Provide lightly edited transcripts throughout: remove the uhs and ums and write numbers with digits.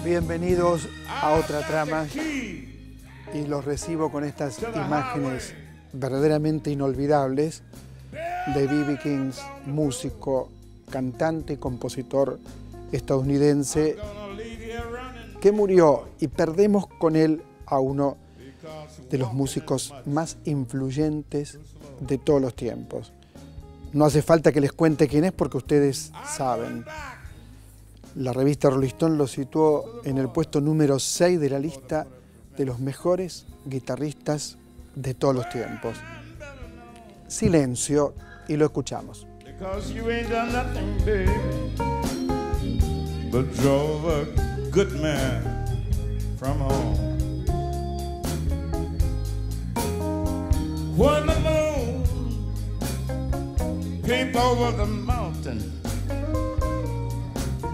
Bienvenidos a otra trama y los recibo con estas imágenes verdaderamente inolvidables de B.B. King, músico, cantante y compositor estadounidense que murió, y perdemos con él a uno de los músicos más influyentes de todos los tiempos. No hace falta que les cuente quién es porque ustedes saben. La revista Rolling Stone lo situó en el puesto número 6 de la lista de los mejores guitarristas de todos los tiempos. Silencio y lo escuchamos.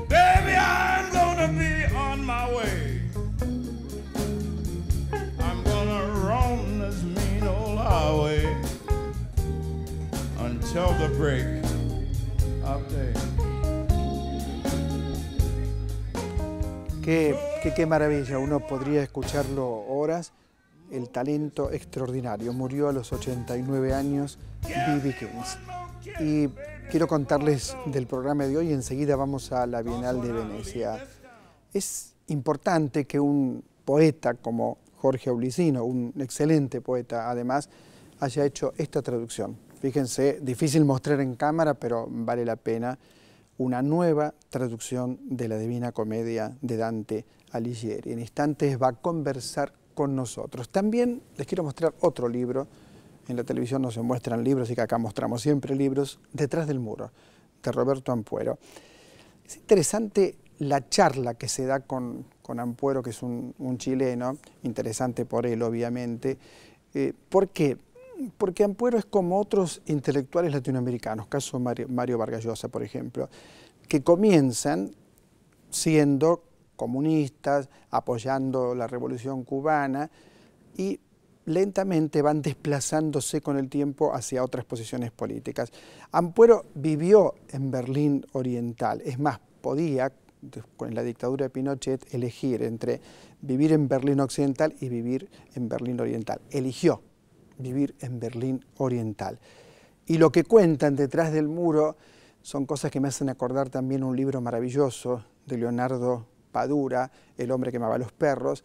Baby, I'm gonna be on my way. I'm gonna roam this mean old highway until the break of day. Qué maravilla, uno podría escucharlo horas. El talento extraordinario. Murió a los 89 años B.B. King. Y quiero contarles del programa de hoy y enseguida vamos a la Bienal de Venecia. Es importante que un poeta como Jorge Aulicino, un excelente poeta además, haya hecho esta traducción. Fíjense, difícil mostrar en cámara, pero vale la pena. Una nueva traducción de la Divina Comedia de Dante Alighieri. En instantes va a conversar con nosotros. También les quiero mostrar otro libro. En la televisión no se muestran libros, así que acá mostramos siempre libros. Detrás del muro, de Roberto Ampuero. Es interesante la charla que se da con Ampuero, que es un chileno, interesante por él, obviamente. ¿Por qué? Porque Ampuero es como otros intelectuales latinoamericanos, caso Mario Vargas Llosa, por ejemplo, que comienzan siendo comunistas, apoyando la Revolución Cubana y lentamente van desplazándose con el tiempo hacia otras posiciones políticas. Ampuero vivió en Berlín Oriental, es más, podía, con la dictadura de Pinochet, elegir entre vivir en Berlín Occidental y vivir en Berlín Oriental. Eligió vivir en Berlín Oriental. Y lo que cuentan detrás del muro son cosas que me hacen acordar también un libro maravilloso de Leonardo Padura, El hombre que amaba a los perros,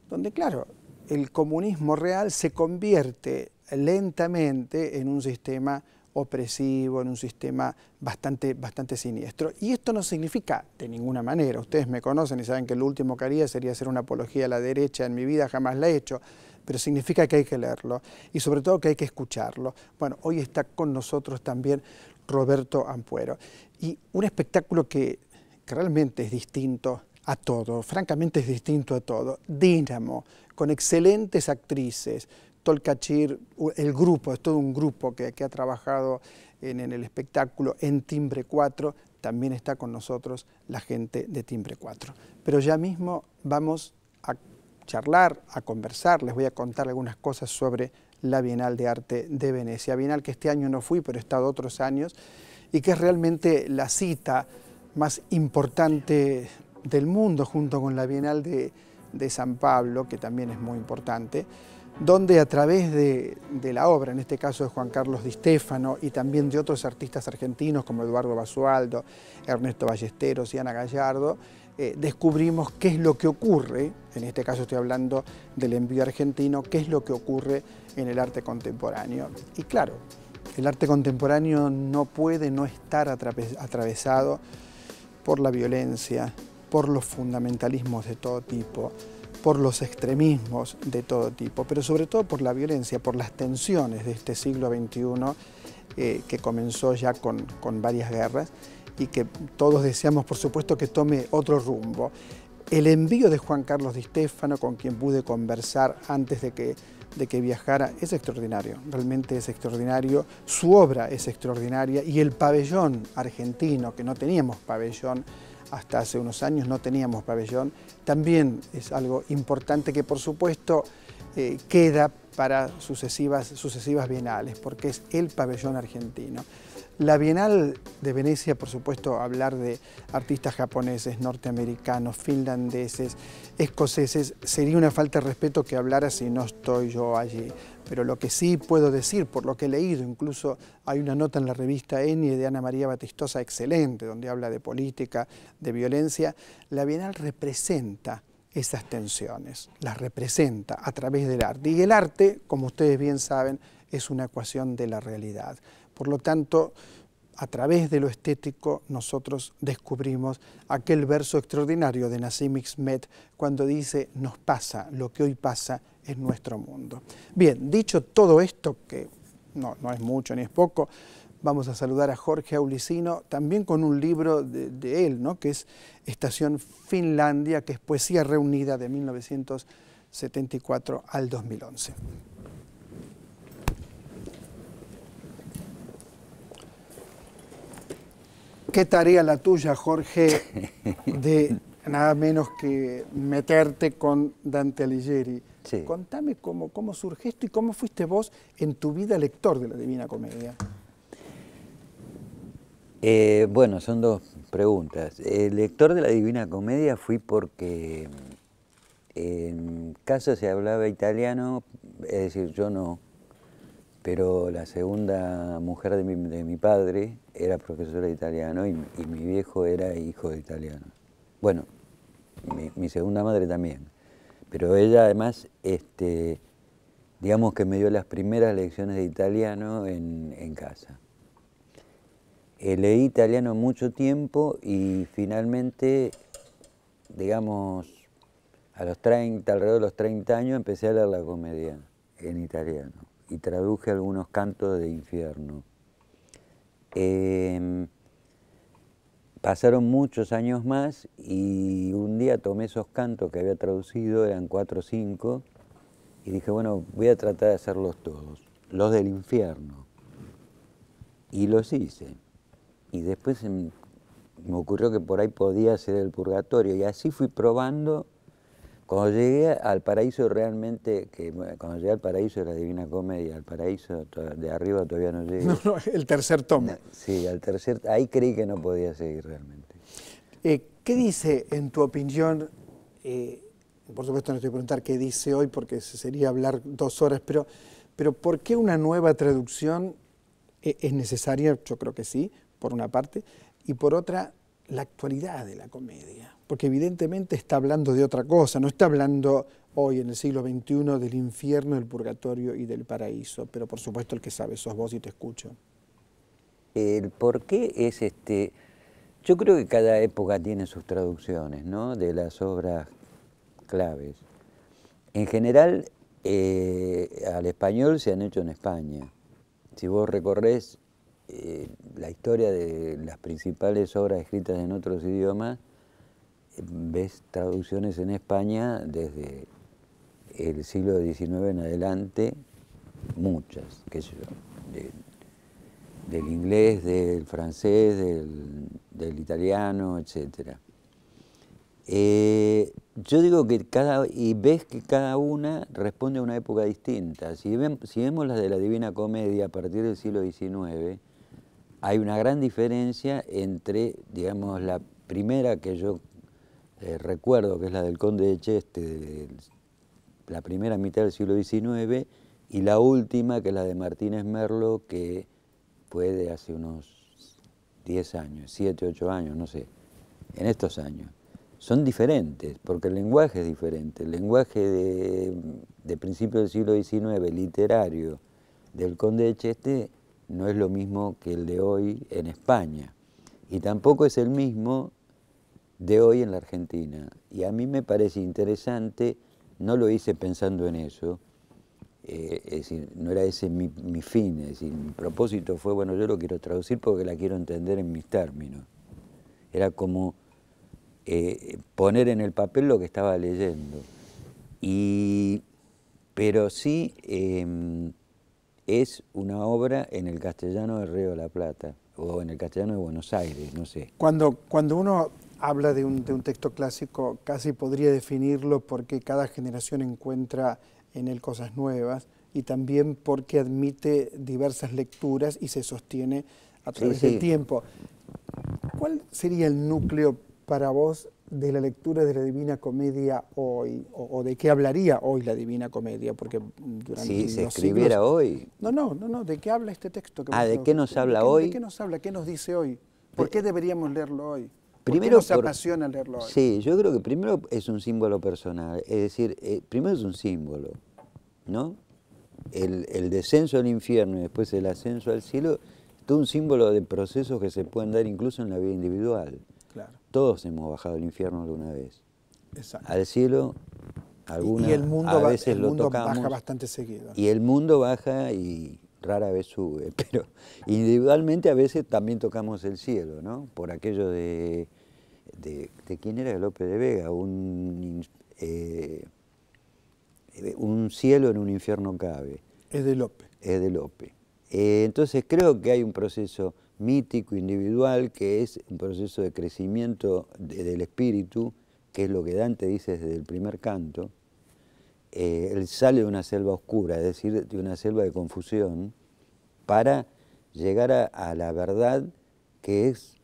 donde, claro, el comunismo real se convierte lentamente en un sistema opresivo, en un sistema bastante siniestro. Y esto no significa de ninguna manera, ustedes me conocen y saben que lo último que haría sería hacer una apología a la derecha, en mi vida jamás la he hecho, pero significa que hay que leerlo y sobre todo que hay que escucharlo. Bueno, hoy está con nosotros también Roberto Ampuero. Y un espectáculo que realmente es distinto a todo, francamente es distinto a todo. Dínamo, con excelentes actrices, Tolcachir, el grupo, es todo un grupo que ha trabajado en el espectáculo en Timbre 4, también está con nosotros la gente de Timbre 4. Pero ya mismo vamos a charlar, a conversar, les voy a contar algunas cosas sobre la Bienal de Arte de Venecia. Bienal que este año no fui, pero he estado otros años, y que es realmente la cita más importante del mundo, junto con la Bienal de San Pablo, que también es muy importante, donde a través de la obra, en este caso de Juan Carlos Di Stéfano y también de otros artistas argentinos como Eduardo Basualdo, Ernesto Ballesteros y Ana Gallardo, descubrimos qué es lo que ocurre, en este caso estoy hablando del envío argentino, qué es lo que ocurre en el arte contemporáneo. Y claro, el arte contemporáneo no puede no estar atravesado por la violencia, por los fundamentalismos de todo tipo, por los extremismos de todo tipo, pero sobre todo por la violencia, por las tensiones de este siglo XXI que comenzó ya con varias guerras y que todos deseamos, por supuesto, que tome otro rumbo. El envío de Juan Carlos Di Stéfano, con quien pude conversar antes de que viajara, es extraordinario, realmente es extraordinario. Su obra es extraordinaria y el pabellón argentino, que no teníamos pabellón hasta hace unos años, no teníamos pabellón, también es algo importante que por supuesto queda para sucesivas bienales, porque es el pabellón argentino. La Bienal de Venecia, por supuesto, hablar de artistas japoneses, norteamericanos, finlandeses, escoceses, sería una falta de respeto que hablara si no estoy yo allí. Pero lo que sí puedo decir, por lo que he leído, incluso hay una nota en la revista Enie de Ana María Batistosa excelente, donde habla de política, de violencia, la Bienal representa esas tensiones, las representa a través del arte. Y el arte, como ustedes bien saben, es una ecuación de la realidad. Por lo tanto, a través de lo estético, nosotros descubrimos aquel verso extraordinario de Nassim Hikmet cuando dice: nos pasa lo que hoy pasa en nuestro mundo. Bien, dicho todo esto, que no es mucho ni es poco, vamos a saludar a Jorge Aulicino, también con un libro de él, ¿no?, que es Estación Finlandia, que es poesía reunida de 1974 al 2011. Qué tarea la tuya, Jorge, de nada menos que meterte con Dante Alighieri. Sí. Contame cómo surge esto y cómo fuiste vos en tu vida lector de la Divina Comedia. Bueno, son dos preguntas. El lector de la Divina Comedia fui porque en casa se hablaba italiano, es decir, yo no, pero la segunda mujer de mi padre era profesora de italiano y mi viejo era hijo de italiano. Bueno, mi segunda madre también, pero ella además, digamos que me dio las primeras lecciones de italiano en casa. Leí italiano mucho tiempo y finalmente, digamos, alrededor de los 30 años empecé a leer la comedia en italiano y traduje algunos cantos de Infierno. Pasaron muchos años más y un día tomé esos cantos que había traducido, eran 4 o 5, y dije, bueno, voy a tratar de hacerlos todos, los del infierno. Y los hice. Y después me ocurrió que por ahí podía ser el purgatorio, y así fui probando. Cuando llegué al paraíso realmente, cuando llegué al paraíso de la Divina Comedia, al paraíso de arriba todavía no llegué. No, el tercer tomo. Sí, al tercer, ahí creí que no podía seguir realmente. ¿Qué dice, en tu opinión, por supuesto no te voy a preguntar qué dice hoy porque sería hablar 2 horas, pero ¿por qué una nueva traducción es necesaria? Yo creo que sí, por una parte, y por otra, la actualidad de la comedia, porque evidentemente está hablando de otra cosa, no está hablando hoy en el siglo XXI del infierno, del purgatorio y del paraíso, pero por supuesto el que sabe sos vos y te escucho. El por qué es yo creo que cada época tiene sus traducciones, ¿no?, de las obras claves. En general, al español se han hecho en España. Si vos recorrés la historia de las principales obras escritas en otros idiomas, ves traducciones en España desde el siglo XIX en adelante, muchas, qué sé yo, del inglés, del francés, del italiano, etc. Yo digo que ves que cada una responde a una época distinta. Si vemos las de la Divina Comedia a partir del siglo XIX, hay una gran diferencia entre, digamos, la primera que yo recuerdo, que es la del Conde de Cheste, la primera mitad del siglo XIX, y la última, que es la de Martínez Merlo, que fue de hace unos 10 años, 7, 8 años, no sé, en estos años. Son diferentes, porque el lenguaje es diferente. El lenguaje de principios del siglo XIX, literario, del Conde de Cheste, no es lo mismo que el de hoy en España. Y tampoco es el mismo de hoy en la Argentina. Y a mí me parece interesante, no lo hice pensando en eso, es decir, no era ese mi fin, es decir, mi propósito fue, bueno, yo lo quiero traducir porque la quiero entender en mis términos. Era como poner en el papel lo que estaba leyendo. Pero sí es una obra en el castellano del Río de la Plata o en el castellano de Buenos Aires, no sé. Cuando uno habla de un texto clásico, casi podría definirlo porque cada generación encuentra en él cosas nuevas y también porque admite diversas lecturas y se sostiene a través del tiempo. ¿Cuál sería el núcleo para vos de la lectura de la Divina Comedia hoy? ¿O de qué hablaría hoy la Divina Comedia? Porque durante Si se los escribiera siglos... hoy... No, ¿de qué habla este texto? ¿De qué nos habla hoy? ¿De qué nos habla? ¿Qué nos dice hoy? ¿Por qué deberíamos leerlo hoy? Primero, ¿Por qué nos apasiona leerlo hoy? Sí, yo creo que primero es un símbolo personal, es decir, primero es un símbolo, ¿no? El descenso al infierno y después el ascenso al cielo, es todo un símbolo de procesos que se pueden dar incluso en la vida individual. Claro. Todos hemos bajado al infierno alguna vez. Exacto. Al cielo, y el mundo, a veces lo tocamos. Baja bastante seguido. Y el mundo baja y rara vez sube, pero individualmente a veces también tocamos el cielo, ¿no? Por aquello de quién era López de Vega, un cielo en un infierno cabe. Es de Lope. Es de Lope. Entonces creo que hay un proceso mítico, individual, que es un proceso de crecimiento del espíritu, que es lo que Dante dice desde el primer canto. Él sale de una selva oscura, es decir, de una selva de confusión, para llegar a la verdad que es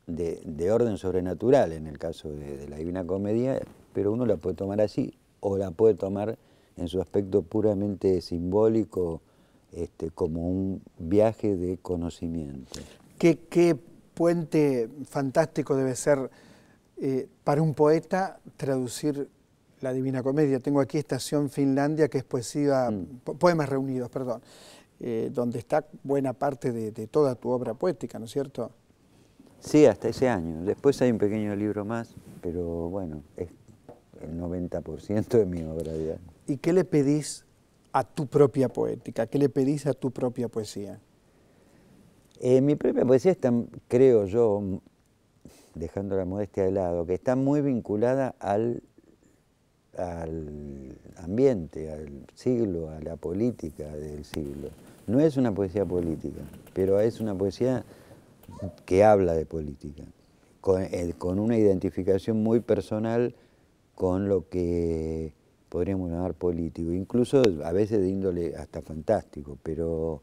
de orden sobrenatural, en el caso de la Divina Comedia, pero uno la puede tomar así, o la puede tomar en su aspecto puramente simbólico, como un viaje de conocimiento. ¿Qué puente fantástico debe ser para un poeta traducir la Divina Comedia? Tengo aquí Estación Finlandia, que es poesía, poemas reunidos, perdón, donde está buena parte de toda tu obra poética, ¿no es cierto? Sí, hasta ese año. Después hay un pequeño libro más, pero bueno, es el 90% de mi obra, digamos. ¿Y qué le pedís a tu propia poética? ¿Qué le pedís a tu propia poesía? Mi propia poesía está, creo yo, dejando la modestia de lado, que está muy vinculada al ambiente, al siglo, a la política del siglo. No es una poesía política, pero es una poesía que habla de política, con una identificación muy personal con lo que podríamos llamar político, incluso a veces de índole hasta fantástico, pero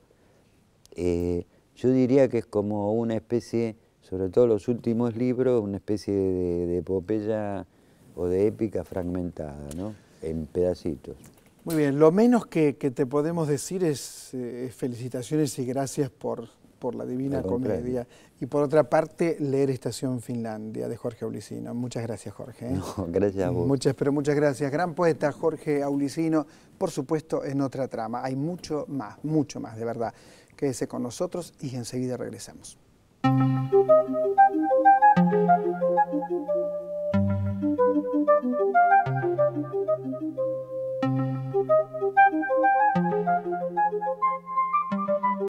yo diría que es como una especie, sobre todo los últimos libros, una especie de epopeya o de épica fragmentada, ¿no? En pedacitos. Muy bien, lo menos que te podemos decir es felicitaciones y gracias por la Divina Comedia. Y por otra parte, leer Estación Finlandia de Jorge Aulicino. Muchas gracias, Jorge. No, gracias a vos. Muchas gracias. Gran poeta Jorge Aulicino, por supuesto, en otra trama. Hay mucho más, de verdad. Quédese con nosotros y enseguida regresamos.